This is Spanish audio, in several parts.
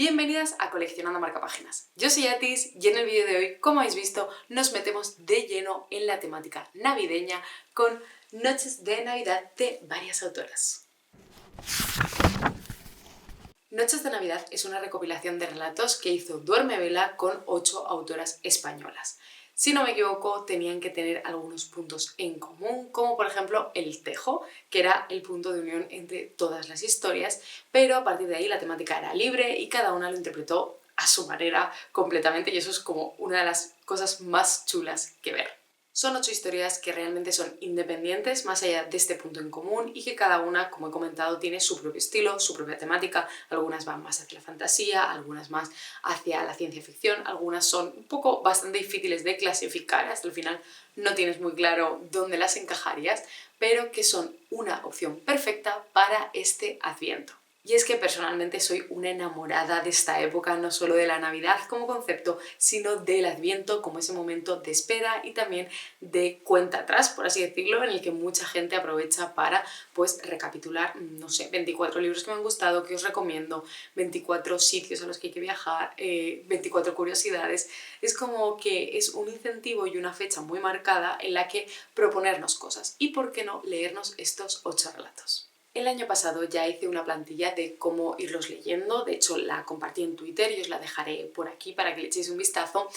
Bienvenidas a Coleccionando Marcapáginas. Yo soy Atis y en el vídeo de hoy, como habéis visto, nos metemos de lleno en la temática navideña con Noches de Navidad de varias autoras. Noches de Navidad es una recopilación de relatos que hizo Duerme Vela con 8 autoras españolas. Si no me equivoco, tenían que tener algunos puntos en común, como por ejemplo el tejo, que era el punto de unión entre todas las historias, pero a partir de ahí la temática era libre y cada una lo interpretó a su manera completamente, y eso es como una de las cosas más chulas que ver. Son 8 historias que realmente son independientes, más allá de este punto en común, y que cada una, como he comentado, tiene su propio estilo, su propia temática. Algunas van más hacia la fantasía, algunas más hacia la ciencia ficción, algunas son un poco bastante difíciles de clasificar, hasta el final no tienes muy claro dónde las encajarías, pero que son una opción perfecta para este Adviento. Y es que personalmente soy una enamorada de esta época, no solo de la Navidad como concepto, sino del Adviento como ese momento de espera y también de cuenta atrás, por así decirlo, en el que mucha gente aprovecha para pues recapitular, no sé, 24 libros que me han gustado, que os recomiendo, 24 sitios a los que hay que viajar, 24 curiosidades. Es como que es un incentivo y una fecha muy marcada en la que proponernos cosas y, ¿por qué no, leernos estos 8 relatos? El año pasado ya hice una plantilla de cómo irlos leyendo, de hecho la compartí en Twitter y os la dejaré por aquí para que le echéis un vistazo,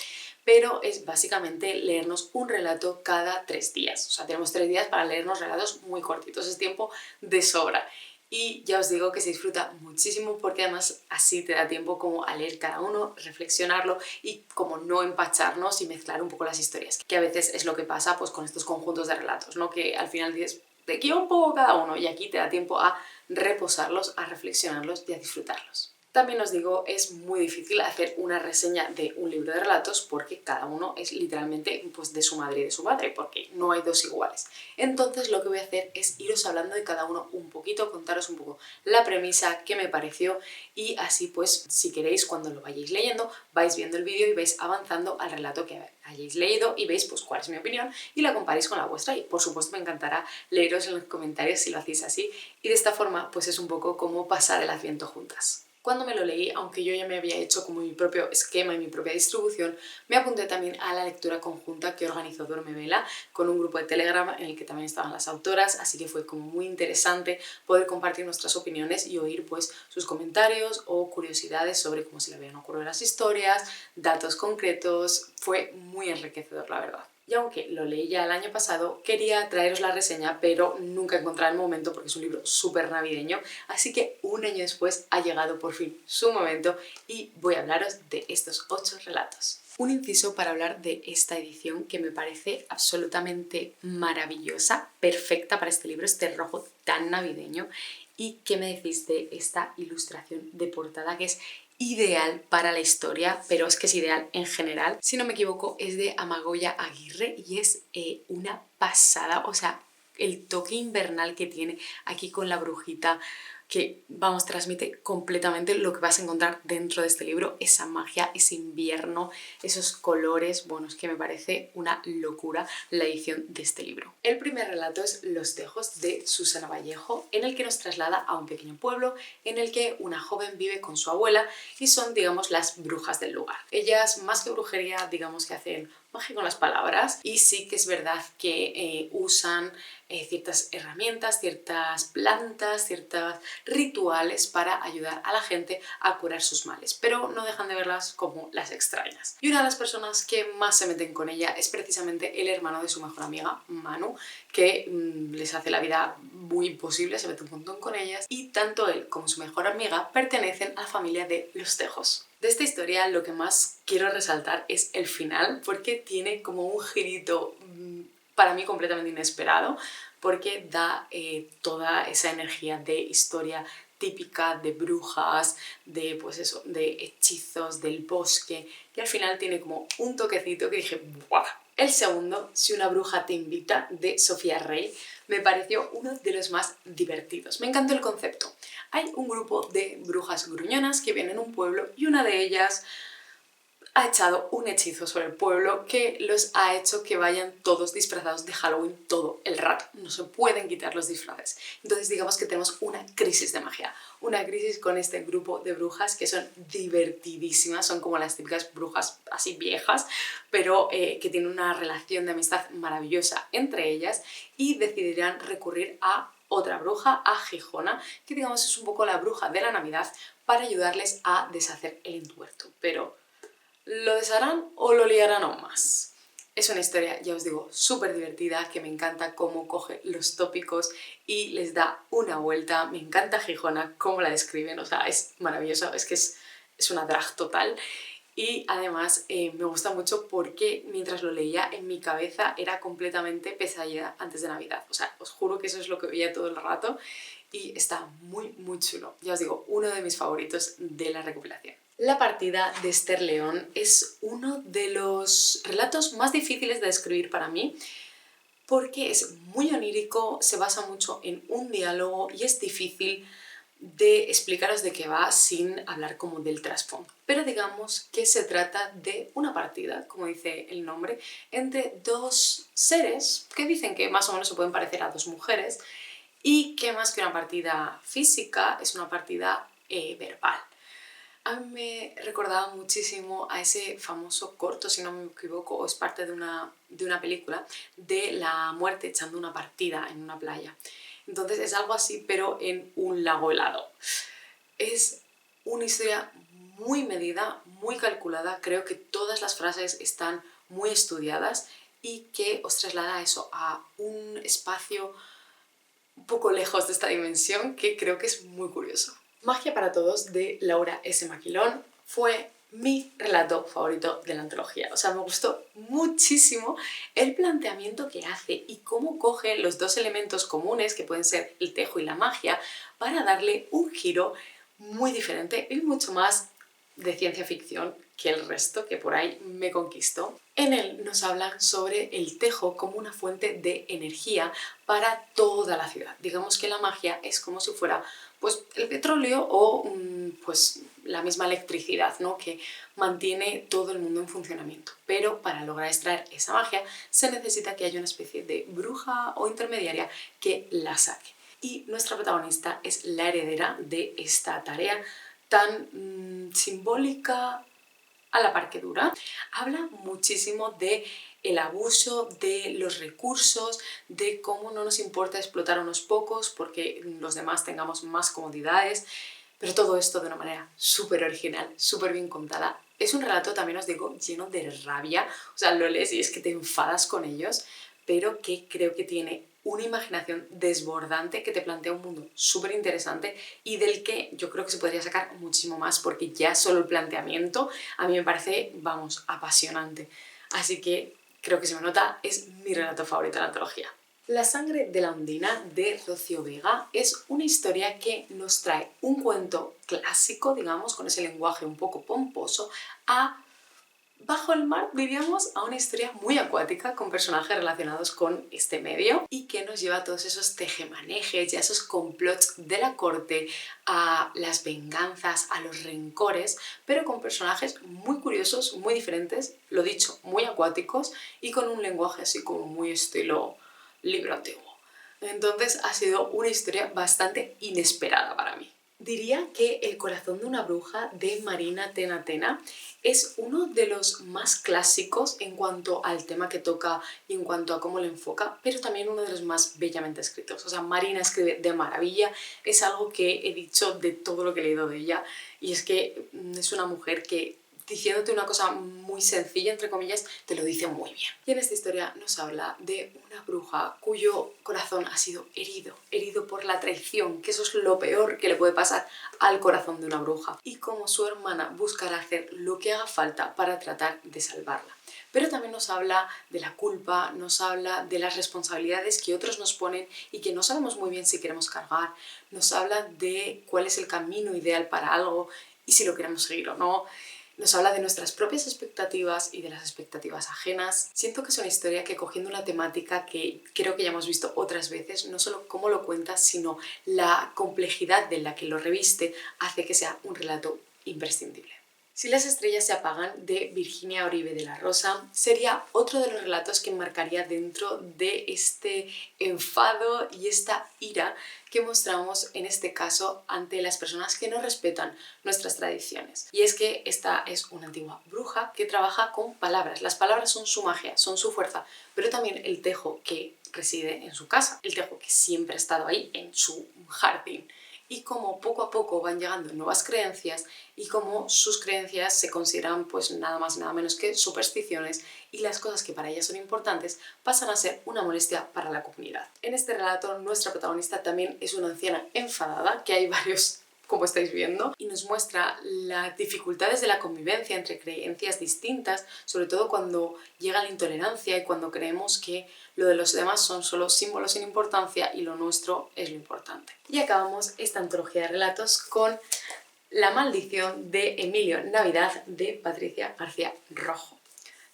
pero es básicamente leernos un relato cada 3 días. O sea, tenemos 3 días para leernos relatos muy cortitos, es tiempo de sobra. Y ya os digo que se disfruta muchísimo porque además así te da tiempo como a leer cada uno, reflexionarlo y como no empacharnos y mezclar un poco las historias, que a veces es lo que pasa pues con estos conjuntos de relatos, ¿no? Que al final dices, te quiero un poco cada uno, y aquí te da tiempo a reposarlos, a reflexionarlos y a disfrutarlos. También os digo, es muy difícil hacer una reseña de un libro de relatos porque cada uno es literalmente pues, de su madre y de su padre, porque no hay dos iguales. Entonces lo que voy a hacer es iros hablando de cada uno un poquito, contaros un poco la premisa, qué me pareció, y así pues si queréis cuando lo vayáis leyendo vais viendo el vídeo y vais avanzando al relato que hayáis leído y veis pues cuál es mi opinión y la comparéis con la vuestra, y por supuesto me encantará leeros en los comentarios si lo hacéis así, y de esta forma pues es un poco como pasar el Adviento juntas. Cuando me lo leí, aunque yo ya me había hecho como mi propio esquema y mi propia distribución, me apunté también a la lectura conjunta que organizó Duerme Vela con un grupo de Telegram en el que también estaban las autoras, así que fue como muy interesante poder compartir nuestras opiniones y oír pues sus comentarios o curiosidades sobre cómo se le habían ocurrido las historias, datos concretos. Fue muy enriquecedor, la verdad. Y aunque lo leí ya el año pasado, quería traeros la reseña, pero nunca encontré el momento porque es un libro súper navideño, así que un año después ha llegado por fin su momento y voy a hablaros de estos 8 relatos. Un inciso para hablar de esta edición que me parece absolutamente maravillosa, perfecta para este libro, este rojo tan navideño. ¿Y qué me decís de esta ilustración de portada que es ideal para la historia, pero es que es ideal en general? Si no me equivoco es de Amagoya Aguirre y es una pasada, o sea, el toque invernal que tiene aquí con la brujita, que, vamos, transmite completamente lo que vas a encontrar dentro de este libro, esa magia, ese invierno, esos colores. Bueno, es que me parece una locura la edición de este libro. El primer relato es Los Tejos, de Susana Vallejo, en el que nos traslada a un pequeño pueblo en el que una joven vive con su abuela y son, digamos, las brujas del lugar. Ellas, más que brujería, digamos que hacen magia con las palabras, y sí que es verdad que usan ciertas herramientas, ciertas plantas, ciertos rituales para ayudar a la gente a curar sus males, pero no dejan de verlas como las extrañas. Y una de las personas que más se meten con ella es precisamente el hermano de su mejor amiga, Manu, que les hace la vida muy imposible, se mete un montón con ellas, y tanto él como su mejor amiga pertenecen a la familia de Los Tejos. De esta historia lo que más quiero resaltar es el final, porque tiene como un girito para mí completamente inesperado, porque da toda esa energía de historia típica de brujas, de pues eso, de hechizos, del bosque, y al final tiene como un toquecito que dije ¡buah! El segundo, Si una bruja te invita, de Sofía Rey, me pareció uno de los más divertidos. Me encantó el concepto. Hay un grupo de brujas gruñonas que vienen a un pueblo y una de ellas ha echado un hechizo sobre el pueblo que los ha hecho que vayan todos disfrazados de Halloween todo el rato. No se pueden quitar los disfraces. Entonces digamos que tenemos una crisis de magia. Una crisis con este grupo de brujas que son divertidísimas, son como las típicas brujas así viejas, pero que tienen una relación de amistad maravillosa entre ellas y decidirán recurrir a otra bruja, a Gijona, que digamos es un poco la bruja de la Navidad, para ayudarles a deshacer el entuerto. Pero ¿lo desharán o lo liarán aún más? Es una historia, ya os digo, súper divertida, que me encanta cómo coge los tópicos y les da una vuelta. Me encanta Gijona, cómo la describen, o sea, es maravilloso, es que es una drag total. Y además me gusta mucho porque mientras lo leía en mi cabeza era completamente pesadilla antes de Navidad. O sea, os juro que eso es lo que veía todo el rato y está muy, muy chulo. Ya os digo, uno de mis favoritos de la recopilación. La partida de Esther León es uno de los relatos más difíciles de escribir para mí porque es muy onírico, se basa mucho en un diálogo y es difícil de explicaros de qué va sin hablar como del trasfondo. Pero digamos que se trata de una partida, como dice el nombre, entre dos seres que dicen que más o menos se pueden parecer a dos mujeres y que más que una partida física es una partida verbal. A mí me recordaba muchísimo a ese famoso corto, si no me equivoco, o es parte de una película, de la muerte echando una partida en una playa. Entonces es algo así, pero en un lago helado. Es una historia muy medida, muy calculada, creo que todas las frases están muy estudiadas y que os traslada eso a un espacio un poco lejos de esta dimensión que creo que es muy curioso. Magia para todos de Laura S. Maquilón fue mi relato favorito de la antología. O sea, me gustó muchísimo el planteamiento que hace y cómo coge los dos elementos comunes, que pueden ser el tejo y la magia, para darle un giro muy diferente y mucho más de ciencia ficción que el resto, que por ahí me conquistó. En él nos hablan sobre el tejo como una fuente de energía para toda la ciudad. Digamos que la magia es como si fuera pues, el petróleo o pues, la misma electricidad, ¿no? Que mantiene todo el mundo en funcionamiento. Pero para lograr extraer esa magia se necesita que haya una especie de bruja o intermediaria que la saque. Y nuestra protagonista es la heredera de esta tarea tan simbólica a la par que dura. Habla muchísimo de el abuso de los recursos, de cómo no nos importa explotar a unos pocos porque los demás tengamos más comodidades, pero todo esto de una manera súper original, súper bien contada. Es un relato, también os digo, lleno de rabia, o sea, lo lees y es que te enfadas con ellos, pero que creo que tiene una imaginación desbordante que te plantea un mundo súper interesante y del que yo creo que se podría sacar muchísimo más porque ya solo el planteamiento a mí me parece, vamos, apasionante. Así que creo que se me nota, es mi relato favorito de la antología. La sangre de la Ondina de Rocío Vega es una historia que nos trae un cuento clásico, digamos, con ese lenguaje un poco pomposo, a bajo el mar, diríamos, a una historia muy acuática con personajes relacionados con este medio y que nos lleva a todos esos tejemanejes y a esos complots de la corte, a las venganzas, a los rencores, pero con personajes muy curiosos, muy diferentes, lo dicho, muy acuáticos y con un lenguaje así como muy estilo libro antiguo. Entonces ha sido una historia bastante inesperada para mí. Diría que El corazón de una bruja de Marina Tena Tena es uno de los más clásicos en cuanto al tema que toca y en cuanto a cómo lo enfoca, pero también uno de los más bellamente escritos. O sea, Marina escribe de maravilla, es algo que he dicho de todo lo que he leído de ella, y es que es una mujer que, diciéndote una cosa muy sencilla, entre comillas, te lo dice muy bien. Y en esta historia nos habla de una bruja cuyo corazón ha sido herido por la traición, que eso es lo peor que le puede pasar al corazón de una bruja, y cómo su hermana buscará hacer lo que haga falta para tratar de salvarla. Pero también nos habla de la culpa, nos habla de las responsabilidades que otros nos ponen y que no sabemos muy bien si queremos cargar, nos habla de cuál es el camino ideal para algo y si lo queremos seguir o no. Nos habla de nuestras propias expectativas y de las expectativas ajenas. Siento que es una historia que, cogiendo una temática que creo que ya hemos visto otras veces, no solo cómo lo cuenta, sino la complejidad de la que lo reviste, hace que sea un relato imprescindible. Si las estrellas se apagan, de Virginia Oribe de la Rosa, sería otro de los relatos que enmarcaría dentro de este enfado y esta ira que mostramos en este caso ante las personas que no respetan nuestras tradiciones. Y es que esta es una antigua bruja que trabaja con palabras. Las palabras son su magia, son su fuerza, pero también el tejo que reside en su casa, el tejo que siempre ha estado ahí en su jardín. Y como poco a poco van llegando nuevas creencias y como sus creencias se consideran pues nada más nada menos que supersticiones y las cosas que para ellas son importantes pasan a ser una molestia para la comunidad. En este relato nuestra protagonista también es una anciana enfadada, que hay varios como estáis viendo, y nos muestra las dificultades de la convivencia entre creencias distintas, sobre todo cuando llega la intolerancia y cuando creemos que lo de los demás son solo símbolos sin importancia y lo nuestro es lo importante. Y acabamos esta antología de relatos con La maldición de Emilio Navidad de Patricia García Rojo.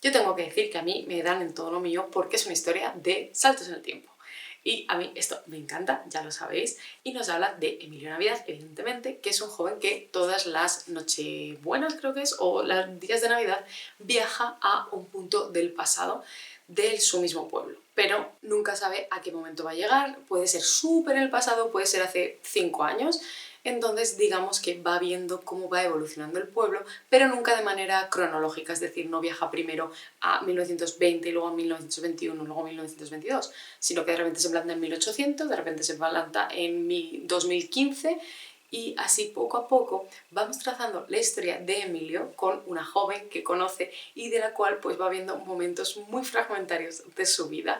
Yo tengo que decir que a mí me dan en todo lo mío porque es una historia de saltos en el tiempo. Y a mí esto me encanta, ya lo sabéis, y nos habla de Emilio Navidad, evidentemente, que es un joven que todas las nochebuenas, creo que es, o los días de Navidad, viaja a un punto del pasado de su mismo pueblo. Pero nunca sabe a qué momento va a llegar, puede ser súper en el pasado, puede ser hace 5 años, entonces digamos que va viendo cómo va evolucionando el pueblo, pero nunca de manera cronológica, es decir, no viaja primero a 1920 y luego a 1921, luego a 1922, sino que de repente se planta en 1800, de repente se planta en 2015 y así poco a poco vamos trazando la historia de Emilio con una joven que conoce y de la cual pues va viendo momentos muy fragmentarios de su vida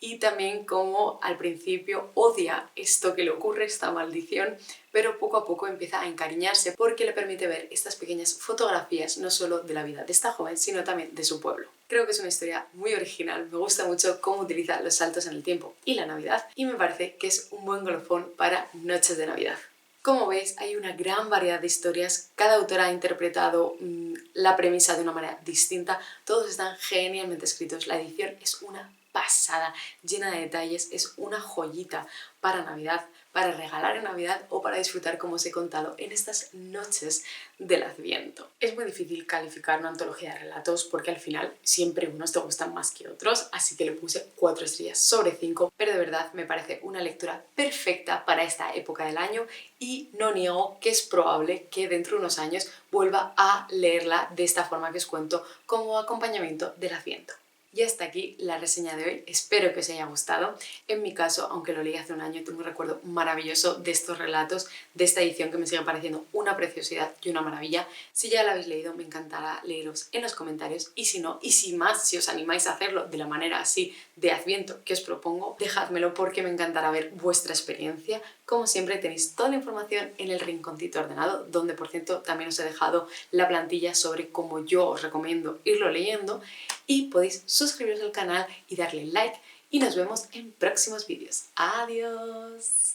y también como al principio odia esto que le ocurre, esta maldición, pero poco a poco empieza a encariñarse porque le permite ver estas pequeñas fotografías no solo de la vida de esta joven, sino también de su pueblo. Creo que es una historia muy original, me gusta mucho cómo utiliza los saltos en el tiempo y la Navidad y me parece que es un buen colofón para noches de Navidad. Como veis, hay una gran variedad de historias, cada autora ha interpretado la premisa de una manera distinta, todos están genialmente escritos, la edición es una pasada, llena de detalles, es una joyita para Navidad, para regalar en Navidad o para disfrutar como os he contado en estas noches del Adviento. Es muy difícil calificar una antología de relatos porque al final siempre unos te gustan más que otros, así que le puse 4 estrellas sobre 5, pero de verdad me parece una lectura perfecta para esta época del año y no niego que es probable que dentro de unos años vuelva a leerla de esta forma que os cuento como acompañamiento del Adviento. Y hasta aquí la reseña de hoy, espero que os haya gustado. En mi caso, aunque lo leí hace un año, tengo un recuerdo maravilloso de estos relatos, de esta edición que me sigue pareciendo una preciosidad y una maravilla. Si ya la habéis leído, me encantará leeros en los comentarios y si no, y si más, si os animáis a hacerlo de la manera así de Adviento que os propongo, dejádmelo porque me encantará ver vuestra experiencia. Como siempre tenéis toda la información en el rinconcito ordenado, donde por cierto también os he dejado la plantilla sobre cómo yo os recomiendo irlo leyendo y podéis suscribiros al canal y darle like y nos vemos en próximos vídeos. ¡Adiós!